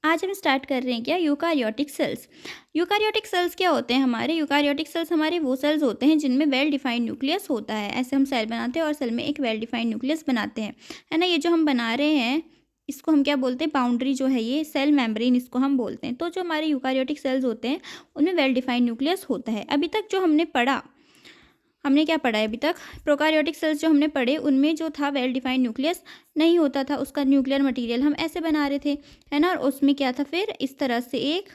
आज हम स्टार्ट कर रहे हैं क्या, यूकारियोटिक सेल्स। यूकारियोटिक सेल्स क्या होते हैं हमारे? यूकारियोटिक सेल्स हमारे वो सेल्स होते हैं जिनमें वेल डिफाइंड न्यूक्लियस होता है। ऐसे हम सेल बनाते हैं और सेल में एक वेल डिफाइंड न्यूक्लियस बनाते हैं, है ना। ये जो हम बना रहे हैं इसको हम क्या बोलते हैं? बाउंड्री जो है ये सेल मेम्ब्रेन इसको हम बोलते हैं। तो जो हमारे यूकारियोटिक सेल्स होते हैं उनमें वेल डिफाइंड न्यूक्लियस होता है। अभी तक जो हमने क्या पढ़ा है अभी तक? प्रोकारियोटिक सेल्स जो हमने पढ़े उनमें जो था वेल डिफाइंड न्यूक्लियस नहीं होता था, उसका न्यूक्लियर मटेरियल हम ऐसे बना रहे थे, है ना। और उसमें क्या था फिर इस तरह से एक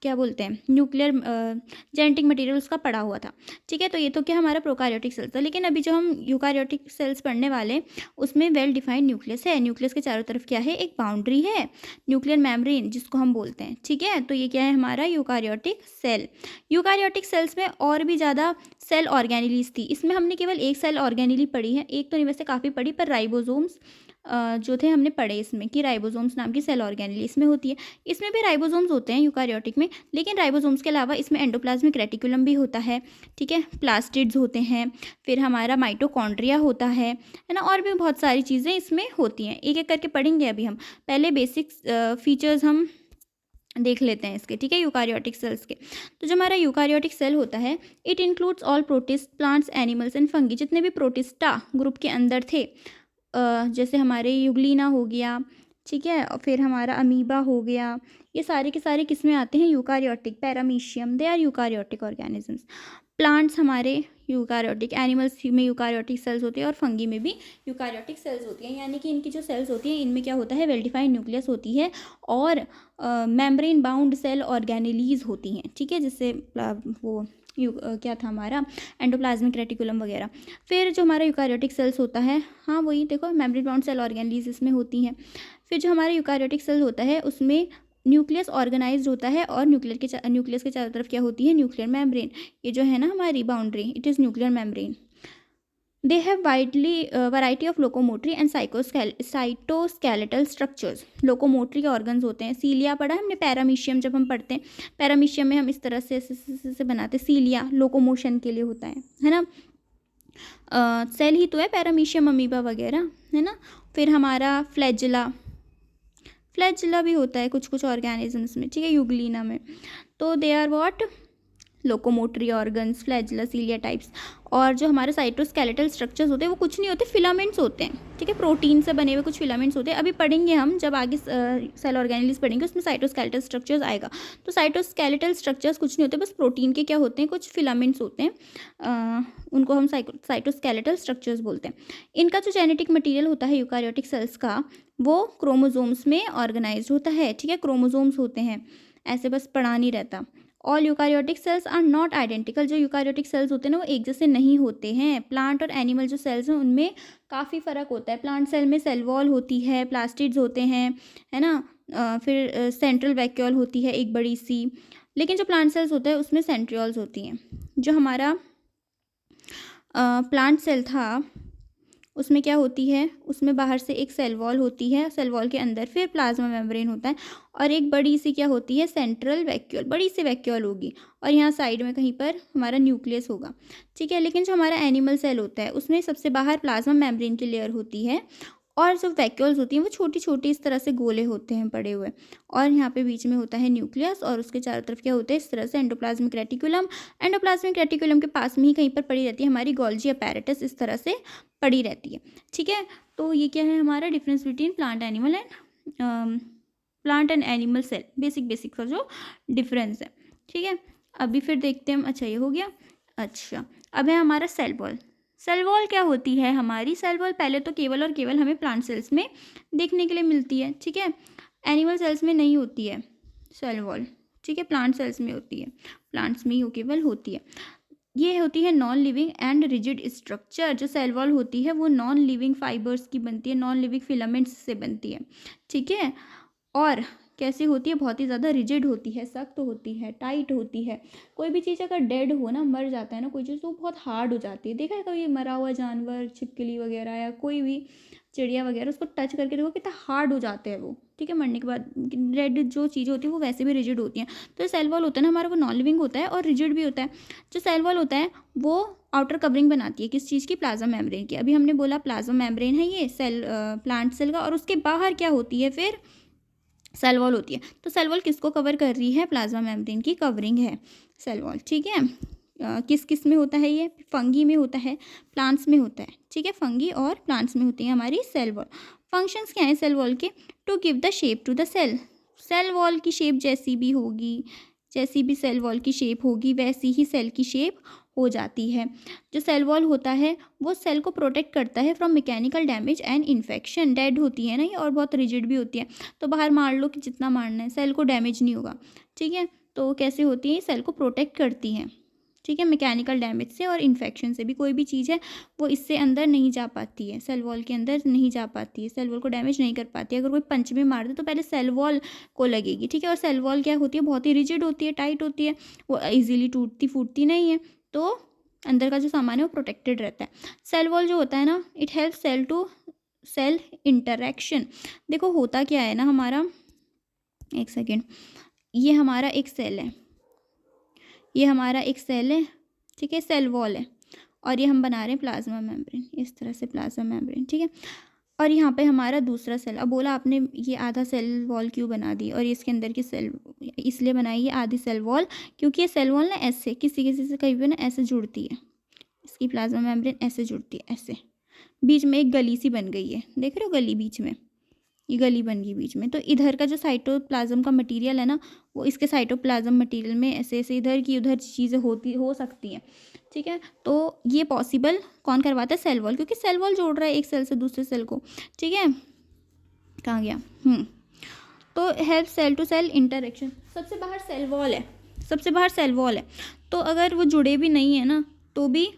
क्या बोलते हैं, न्यूक्लियर जेनेटिक मटेरियल उसका पड़ा हुआ था, ठीक है। तो ये तो क्या हमारा प्रोकारियोटिक सेल्स था। लेकिन अभी जो हम यूकारियोटिक सेल्स पढ़ने वाले उसमें वेल डिफाइंड न्यूक्लियस है। न्यूक्लियस के चारों तरफ क्या है? एक बाउंड्री है, न्यूक्लियर मेम्ब्रेन जिसको हम बोलते हैं, ठीक है। तो ये क्या है हमारा यूकारियोटिक सेल। यूकारियोटिक सेल्स में और भी ज़्यादा सेल ऑर्गेनेलीज थी। इसमें हमने केवल एक सेल ऑर्गेनेली पढ़ी है, एक तो नहीं वैसे काफ़ी पढ़ी, पर राइबोसोम्स जो थे हमने पढ़े इसमें कि राइबोसोम्स नाम की सेल ऑर्गेनेली इसमें होती है। इसमें भी राइबोसोम्स होते हैं यूकारियोटिक में, लेकिन राइबोसोम्स के अलावा इसमें एंडोप्लाज्मिक रेटिकुलम भी होता है, ठीक है। प्लास्टिड्स होते हैं, फिर हमारा माइटोकॉन्ड्रिया होता है ना। और भी बहुत सारी चीज़ें इसमें होती हैं, एक एक करके पढ़ेंगे अभी हम। पहले बेसिक फीचर्स हम देख लेते हैं इसके, ठीक है, यूकारियोटिक सेल्स के। तो जो हमारा यूकारियोटिक सेल होता है it includes all protist, plants, animals and fungi. जितने भी प्रोटिस्टा ग्रुप के अंदर थे, जैसे हमारे यूग्लिना हो गया, ठीक है, और फिर हमारा अमीबा हो गया, ये सारे के सारे किस में आते हैं? Eukaryotic. Paramecium, they are eukaryotic organisms. Plants हमारे यूकारियोटिक, एनिमल्स में यूकारियोटिक सेल्स होती है और फंगी में भी यूकारियोटिक सेल्स होती हैं। यानी कि इनकी जो सेल्स होती हैं इनमें क्या होता है? वेल डिफाइंड न्यूक्लियस होती है और मेम्ब्रेन बाउंड सेल ऑर्गेनेलीज होती हैं, ठीक है, जिससे वो क्या था हमारा? एंडोप्लाज्मिक रेटिकुलम वगैरह। फिर जो हमारा यूकारियोटिक सेल्स होता है, हाँ वही देखो, मेम्ब्रेन बाउंड सेल ऑर्गेनेलीज इसमें होती हैं। फिर जो हमारा यूकारियोटिक सेल होता है उसमें न्यूक्लियस ऑर्गेनाइज्ड होता है और न्यूक्लियस के चारों तरफ क्या होती है? Nuclear membrane. ये जो है ना हमारी boundary, it is nuclear membrane. They have widely variety of locomotory and cytoskeletal structures. Locomotory के ऑर्गन्स होते हैं। सीलिया पढ़ा है हमने, पैरामीशियम जब हम पढ़ते हैं, पैरामीशियम में हम इस तरह से ऐसे बनाते हैं। सीलिया लोकोमोशन के लिए होता है ना। सेल ही तो है पैरामीशियम, अमीबा वगैरह, है ना। फिर हमारा फ्लैजिला भी होता है कुछ कुछ ऑर्गेनिजम्स में, ठीक है, यूग्लिना में। तो they are what? Locomotory organs, flagella, cilia types. और जो हमारे साइटोस्केलेटल स्ट्रक्चर्स होते हैं वो कुछ नहीं होते, फिलामेंट्स होते हैं, ठीक है, प्रोटीन से बने हुए कुछ फिलामेंट्स होते हैं। अभी पढ़ेंगे हम, जब आगे सेल ऑर्गेनेलीज पढ़ेंगे उसमें साइटोस्केलेटल स्ट्रक्चर्स आएगा। तो साइटोस्केलेटल स्ट्रक्चर्स कुछ नहीं होते, बस प्रोटीन के क्या होते हैं? कुछ फिलामेंट्स होते हैं, उनको हम साइटोस्केलेटल स्ट्रक्चर्स बोलते हैं। इनका जो जेनेटिक मटीरियल होता है यूकारियोटिक सेल्स का, वो क्रोमोजोम्स में ऑर्गेनाइज होता है, ठीक है, क्रोमोजोम्स होते हैं, ऐसे बस पढ़ा नहीं रहता। All eukaryotic cells are not identical. जो यूकारियोटिक सेल्स होते हैं ना वो एक जैसे नहीं होते हैं। प्लांट और एनिमल जो सेल्स हैं उनमें काफ़ी फ़र्क होता है। प्लांट सेल में सेल वॉल होती है, प्लास्टिड्स होते हैं, है ना। फिर सेंट्रल वैक्यूल होती है एक बड़ी सी, लेकिन जो प्लांट सेल्स होते हैं उसमें सेंट्रियोल्स होती हैं। जो हमारा प्लांट सेल था उसमें क्या होती है? उसमें बाहर से एक सेल वॉल होती है, सेल वॉल के अंदर फिर प्लाज्मा मेम्ब्रेन होता है और एक बड़ी सी क्या होती है? सेंट्रल वैक्यूल, बड़ी सी वैक्यूल होगी और यहाँ साइड में कहीं पर हमारा न्यूक्लियस होगा, ठीक है। लेकिन जो हमारा एनिमल सेल होता है उसमें सबसे बाहर प्लाज्मा मेम्ब्रेन की लेयर होती है और जो वैक्यूल्स होती हैं वो छोटी छोटी इस तरह से गोले होते हैं पड़े हुए, और यहाँ पे बीच में होता है न्यूक्लियस और उसके चारों तरफ क्या होता है? इस तरह से एंडोप्लाज्मिक रेटिकुलम। एंडोप्लाज्मिक रेटिकुलम के पास में ही कहीं पर पड़ी रहती है हमारी गोल्जी अपैरेटस, इस तरह से पड़ी रहती है, ठीक है। तो ये क्या है हमारा difference between plant and animal cell, basic सा जो डिफरेंस है, ठीक है। अभी फिर देखते हैं, अच्छा ये हो गया। अच्छा अब है हमारा सेल वॉल। सेल वॉल क्या होती है हमारी? सेल वॉल पहले तो केवल और केवल हमें प्लांट सेल्स में देखने के लिए मिलती है, ठीक है, एनिमल सेल्स में नहीं होती है सेल वॉल, ठीक है, प्लांट सेल्स में होती है, प्लांट्स में ही केवल होती है। ये होती है non living and rigid structure. जो सेल वॉल होती है वो नॉन लिविंग फाइबर्स की बनती है, नॉन लिविंग फिलामेंट्स से बनती है, ठीक है। और कैसी होती है? बहुत ही ज़्यादा रिजिड होती है, सख्त होती है, टाइट होती है। कोई भी चीज़ अगर डेड हो ना, मर जाता है ना कोई चीज़, तो बहुत हार्ड हो जाती है। देखा है कभी मरा हुआ जानवर, छिपकली वगैरह या कोई भी चिड़िया वगैरह, उसको टच करके देखो कितना हार्ड हो जाते हैं वो, ठीक है, मरने के बाद। रेड जो चीज़ें होती है वो वैसे भी रिजिड होती हैं। तो सेल वॉल होता है ना हमारा, वो नॉन लिविंग होता है और रिजिड भी होता है। जो सेल वॉल होता है वो आउटर कवरिंग बनाती है किस चीज़ की? प्लाज्मा मेम्ब्रेन की। अभी हमने बोला प्लाज्मा मेम्ब्रेन है ये सेल, प्लांट सेल का, और उसके बाहर क्या होती है फिर? सेल वॉल होती है। तो सेल वॉल किसको कवर कर रही है? प्लाज्मा मेम्ब्रेन की कवरिंग है सेल वॉल, ठीक है। किस किस में होता है ये? फंगी में होता है, प्लांट्स में होता है, ठीक है। फंगी और प्लांट्स में होती है हमारी सेल वॉल। फंक्शंस क्या है सेल वॉल के? To give the shape to the cell. Cell wall की शेप जैसी भी होगी, जैसी भी सेल वॉल की शेप होगी वैसी ही सेल की शेप हो जाती है। जो सेल वॉल होता है वो सेल को प्रोटेक्ट करता है from mechanical damage and infection. Dead होती है ना ये, और बहुत रिजिड भी होती है, तो बाहर मार लो कि जितना मारना है, सेल को डैमेज नहीं होगा, ठीक है। तो कैसे होती है? सेल को प्रोटेक्ट करती हैं, ठीक है, मैकेनिकल डैमेज से और इन्फेक्शन से भी। कोई भी चीज़ है वो इससे अंदर नहीं जा पाती है, सेल वॉल के अंदर नहीं जा पाती है, सेल वॉल को डैमेज नहीं कर पाती है। अगर कोई पंच में मार दे तो पहले सेल वॉल को लगेगी, ठीक है। और सेल वॉल क्या होती है? बहुत ही रिजिड होती है, टाइट होती है, वो इजीली टूटती फूटती नहीं है, तो अंदर का जो सामान है वो प्रोटेक्टेड रहता है। सेल वॉल जो होता है ना, it help cell to cell interaction. देखो होता क्या है ना हमारा, एक सेकेंड, ये हमारा एक सेल है, ये हमारा एक सेल है, ठीक है, सेल वॉल है, और ये हम बना रहे हैं प्लाज्मा मेम्ब्रेन, इस तरह से प्लाज्मा मेम्ब्रेन, ठीक है। और यहाँ पे हमारा दूसरा सेल। अब बोला आपने ये आधा सेल वॉल क्यों बना दी, और ये इसके अंदर की सेल इसलिए बनाई है आधी सेल वॉल, क्योंकि ये सेल वॉल ना ऐसे किसी किसी से कहीं भी ना ऐसे जुड़ती है, इसकी प्लाज्मा मेम्ब्रेन ऐसे जुड़ती है, ऐसे बीच में एक गली सी बन गई है, देख रहे हो गली बीच में, ये गली बन गई बीच में। तो इधर का जो साइटोप्लाज्म का मटेरियल है ना, वो इसके साइटोप्लाज्म मटेरियल में ऐसे ऐसे इधर की उधर चीज़ें हो सकती हैं, ठीक है। तो ये पॉसिबल कौन करवाता है? सेल वॉल, क्योंकि सेल वॉल जोड़ रहा है एक सेल से दूसरे सेल को, ठीक है। कहाँ गया? तो help cell to cell interaction. सबसे बाहर सेल वॉल है, सबसे बाहर सेल वॉल है, तो अगर वो जुड़े भी नहीं है ना तो भी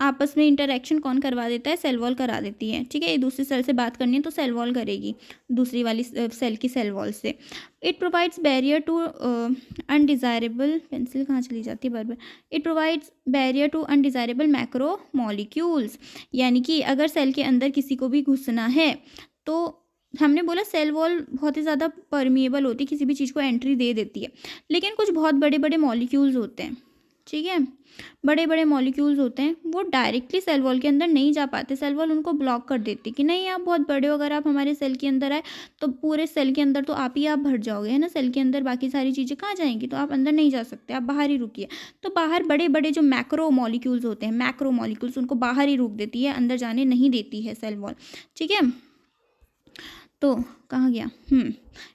आपस में इंटरेक्शन कौन करवा देता है? सेल वॉल करा देती है, ठीक है। ये दूसरी सेल से बात करनी है तो सेल वॉल करेगी दूसरी वाली सेल की सेल वॉल से। It provides barrier to undesirable, pencil कहाँ चली जाती है बार बार। It provides barrier to undesirable macromolecules, यानी कि अगर सेल के अंदर किसी को भी घुसना है तो हमने बोला सेल वॉल बहुत ही ज़्यादा परमिएबल होती है, किसी भी चीज़ को एंट्री दे देती है, लेकिन कुछ बहुत बड़े बड़े मॉलिक्यूल्स होते हैं, ठीक है, बड़े बड़े मॉलिक्यूल्स होते हैं, वो डायरेक्टली सेल वॉल के अंदर नहीं जा पाते। सेल वॉल उनको ब्लॉक कर देती कि नहीं आप बहुत बड़े हो, अगर आप हमारे सेल के अंदर आए तो पूरे सेल के अंदर तो आप भर जाओगे, है ना, सेल के अंदर बाकी सारी चीज़ें कहाँ जाएंगी, तो आप अंदर नहीं जा सकते, आप बाहर ही रुकिए। तो बाहर बड़े बड़े जो मैक्रो मॉलिक्यूल्स होते हैं, मैक्रो मॉलिक्यूल्स, उनको बाहर ही रोक देती है, अंदर जाने नहीं देती है सेल वॉल, ठीक है। तो कहाँ गया?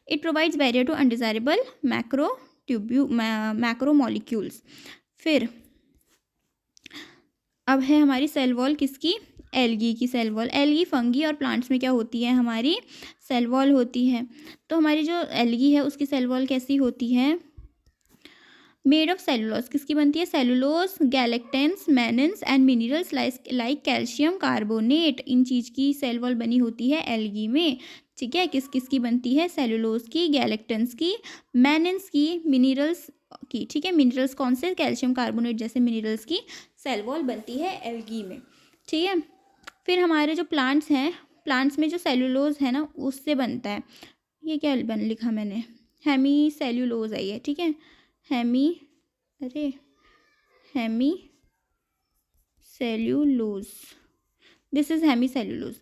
It provides barrier to undesirable macro molecules. फिर अब है हमारी सेल वॉल किसकी? एल्गी की सेल वॉल। एल्गी फंगी और प्लांट्स में क्या होती है? हमारी सेल वॉल होती है। तो हमारी जो एल्गी है उसकी सेल वॉल कैसी होती है? Made of cellulose. किसकी बनती है? Cellulose, galactans, mannans and minerals like calcium carbonate, इन चीज़ की सेल वॉल बनी होती है एल्गी में, ठीक है। किस किस की बनती है? सेलुलोज की, गैलेक्टेंस की, मैनन्स की, मिनरल्स की, ठीक है। मिनरल्स कौन से? कैल्शियम कार्बोनेट जैसे मिनरल्स की सेल वॉल बनती है एल्गी में, ठीक है। फिर हमारे जो प्लांट्स हैं, प्लांट्स में जो सेलुलोज है ना उससे बनता है, ये क्या लिखा मैंने? हेमी सेल्यूलोज है ये, ठीक है, hemi cellulose, this is hemi cellulose.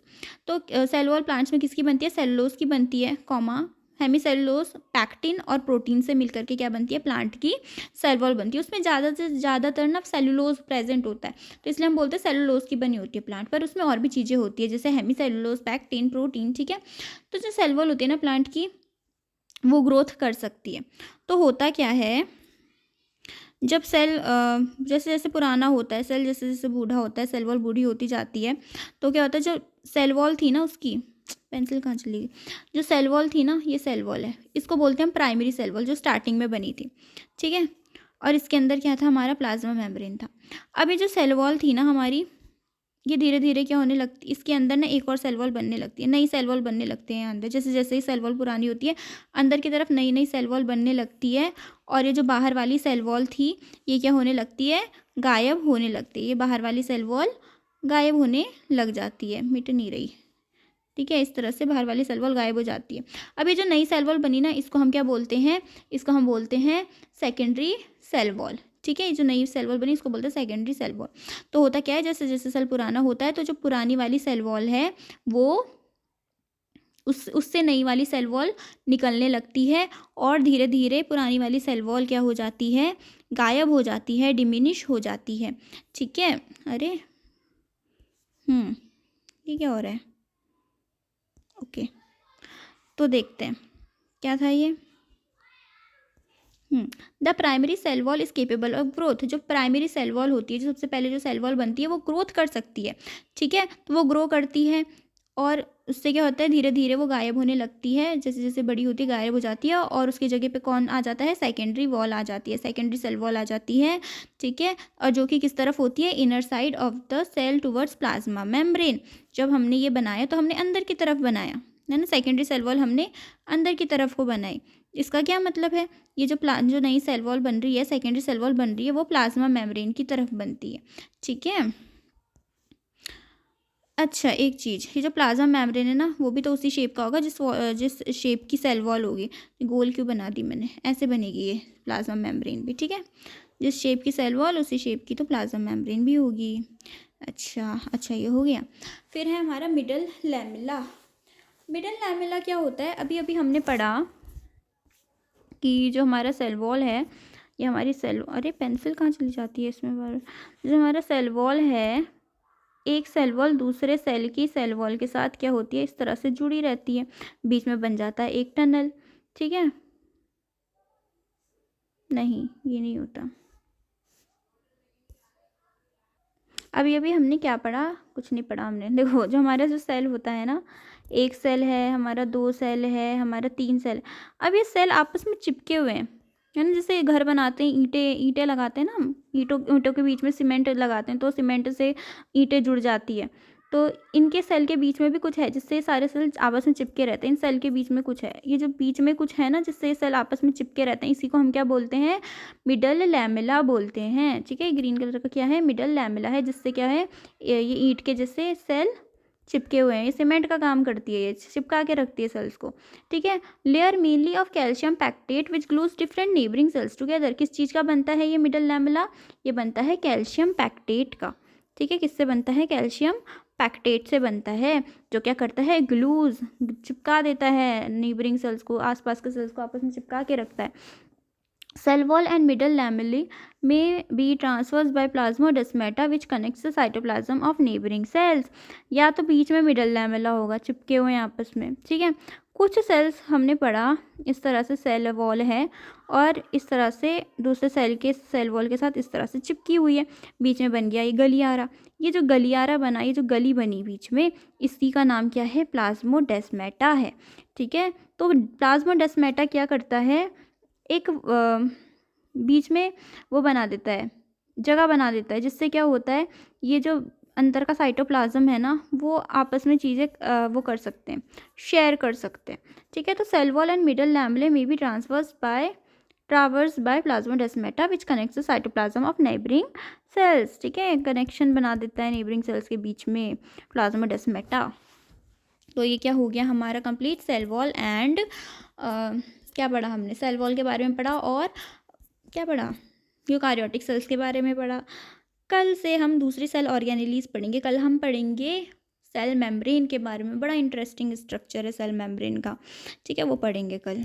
तो सेल वॉल प्लांट्स में किसकी बनती है? सेलुलोज की बनती है, कॉमा हेमी सेलुलोज पैक्टिन और प्रोटीन से मिलकर के क्या बनती है? प्लांट की सेल वॉल बनती है। उसमें ज़्यादा से ज़्यादातर ना सेलुलोज प्रेजेंट होता है, तो इसलिए हम बोलते हैं सेलुलोज की बनी होती है प्लांट, पर उसमें और भी चीज़ें होती है जैसे हेमी सेलुलोज, पैक्टिन, प्रोटीन, ठीक है। तो जो सेल वॉल होती है ना प्लांट की, वो ग्रोथ कर सकती है। तो होता क्या है, जब सेल जैसे जैसे पुराना होता है सेल, जैसे जैसे बूढ़ा होता है, सेल वॉल बूढ़ी होती जाती है, तो क्या होता है, जो सेल वॉल थी ना उसकी, पेंसिल कहाँ चली गई, जो सेल वॉल थी ना, ये सेल वॉल है, इसको बोलते हैं हम प्राइमरी सेल वॉल, जो स्टार्टिंग में बनी थी, ठीक है। और इसके अंदर क्या था? हमारा प्लाज्मा मेम्ब्रेन था। अब ये जो सेल वॉल थी ना हमारी, ये धीरे धीरे क्या होने लगती, इसके अंदर ना एक और सेल वॉल बनने लगती है, नई सेल वॉल बनने लगते हैं अंदर, जैसे जैसे ही सेल वॉल पुरानी होती है अंदर की तरफ नई नई सेल वॉल बनने लगती है, और ये जो बाहर वाली सेल वॉल थी ये क्या होने लगती है? गायब होने लगती है। ये बाहर वाली सेल वॉल गायब होने लग जाती है, मिट नहीं रही, ठीक है। इस तरह से बाहर वाली सेल वॉल गायब हो जाती है। अब ये जो नई सेल वॉल बनी ना, इसको हम क्या बोलते हैं? इसको हम बोलते हैं सेकेंडरी सेल वॉल, ठीक है। ये जो नई सेल वॉल बनी इसको बोलते हैं सेकेंडरी सेल वॉल। तो होता क्या है, जैसे जैसे सेल पुराना होता है तो जो पुरानी वाली सेल वॉल है वो उससे नई वाली सेल वॉल निकलने लगती है और धीरे धीरे पुरानी वाली सेल वॉल क्या हो जाती है, गायब हो जाती है, डिमिनिश हो जाती है। ठीक है। अरे ये क्या हो रहा है? ओके, तो देखते हैं क्या था ये। The primary cell wall is capable of growth. जो प्राइमरी सेल वॉल होती है, जो सबसे पहले जो सेल वॉल बनती है, वो ग्रोथ कर सकती है। ठीक है, तो वो ग्रो करती है और उससे क्या होता है, धीरे धीरे वो गायब होने लगती है, जैसे जैसे बड़ी होती है गायब हो जाती है और उसकी जगह पे कौन आ जाता है, सेकेंडरी वॉल आ जाती है, सेकेंडरी सेल वॉल आ जाती है। ठीक है, और जो कि किस तरफ होती है, inner side of the cell towards plasma membrane. जब हमने ये बनाया तो हमने अंदर की तरफ बनाया है ना, सेकेंडरी सेल वॉल हमने अंदर की तरफ को बनाई। इसका क्या मतलब है, ये जो नई सेल वॉल बन रही है, सेकेंडरी सेल वॉल बन रही है, वो प्लाज्मा मेम्ब्रेन की तरफ बनती है। ठीक है। अच्छा, एक चीज़, ये जो प्लाज्मा मेम्ब्रेन है ना, वो भी तो उसी शेप का होगा जिस शेप की सेल वॉल होगी। गोल क्यों बना दी मैंने, ऐसे बनेगी ये प्लाज्मा मेम्ब्रेन भी। ठीक है, जिस शेप की सेल वॉल उसी शेप की तो प्लाज्मा मेम्ब्रेन भी होगी। अच्छा अच्छा, ये हो गया। फिर है हमारा मिडल लैमेला। मिडल लैमेला क्या होता है, अभी अभी हमने पढ़ा कि जो हमारा सेल वॉल है, ये हमारी सेल, अरे पेंसिल कहाँ चली जाती है इसमें बार। जो हमारा सेल वॉल है, एक सेल वॉल दूसरे सेल की सेल वॉल के साथ क्या होती है, इस तरह से जुड़ी रहती है, बीच में बन जाता है एक टनल। ठीक है, नहीं ये नहीं होता। अभी अभी हमने क्या पढ़ा, कुछ नहीं पढ़ा हमने। देखो, जो हमारा जो सेल होता है ना, एक सेल है हमारा, दो सेल है हमारा, तीन सेल। अब ये सेल आपस में चिपके हुए हैं, है ना। जैसे घर बनाते हैं, ईंटें ईंटें लगाते हैं ना हम, ईंटों ईंटों के बीच में सीमेंट लगाते हैं, तो सीमेंट से ईंटें जुड़ जाती है। तो इनके सेल के बीच में भी कुछ है जिससे ये सारे सेल आपस में चिपके रहते हैं। इन सेल के बीच में कुछ है, ये जो बीच में कुछ है ना, जिससे ये सेल आपस में चिपके रहते हैं, इसी को हम क्या बोलते हैं, मिडल लैमेला बोलते हैं। ठीक है, ग्रीन कलर का क्या है, मिडल लैमेला है, जिससे क्या है, ये ईंट के जैसे सेल चिपके हुए हैं। ये सीमेंट का काम करती है, ये चिपका के रखती है सेल्स को। ठीक है, layer mainly of calcium pectate which glues different neighbouring cells together. किस चीज़ का बनता है ये मिडल लैमेला, ये बनता है कैल्शियम पैक्टेट का। ठीक है, किससे बनता है, कैल्शियम पैक्टेट से बनता है, जो क्या करता है, ग्लूज, चिपका देता है नेबरिंग सेल्स को, आसपास के सेल्स को आपस में चिपका के रखता है। Cell wall and middle lamellae may be transversed by plasmodesmata which connects the cytoplasm of neighboring cells। या तो बीच में मिडल लैमेला होगा, चिपके हुए हैं आपस में। ठीक है, कुछ सेल्स हमने पढ़ा इस तरह से सेल वॉल है और इस तरह से दूसरे सेल के सेल वॉल के साथ इस तरह से चिपकी हुई है, बीच में बन गया ये गलियारा। ये जो गलियारा बना, ये जो गली बनी बीच में, इसी का नाम क्या है, प्लाज्मोडेस्मेटा है। ठीक है, तो प्लाज्मोडेस्मेटा क्या करता है, एक बीच में वो बना देता है, जगह बना देता है, जिससे क्या होता है, ये जो अंदर का साइटोप्लाज्म है ना, वो आपस में चीज़ें वो कर सकते हैं, शेयर कर सकते हैं। ठीक है, तो cell wall and middle lamellae में be traversed by plasmodesmata which connects the cytoplasm of neighbouring cells. ठीक है, कनेक्शन बना देता है नेबरिंग सेल्स के बीच में प्लाज्मोडेस्मेटा। तो ये क्या हो गया हमारा कंप्लीट, सेल वॉल एंड क्या पढ़ा हमने, सेल वॉल के बारे में पढ़ा और क्या पढ़ा, यूकारियोटिक सेल्स के बारे में पढ़ा। कल से हम दूसरी सेल ऑर्गेनेलीज पढ़ेंगे। कल हम पढ़ेंगे सेल मेम्ब्रेन के बारे में, बड़ा इंटरेस्टिंग स्ट्रक्चर है सेल मेम्ब्रेन का। ठीक है, वो पढ़ेंगे कल।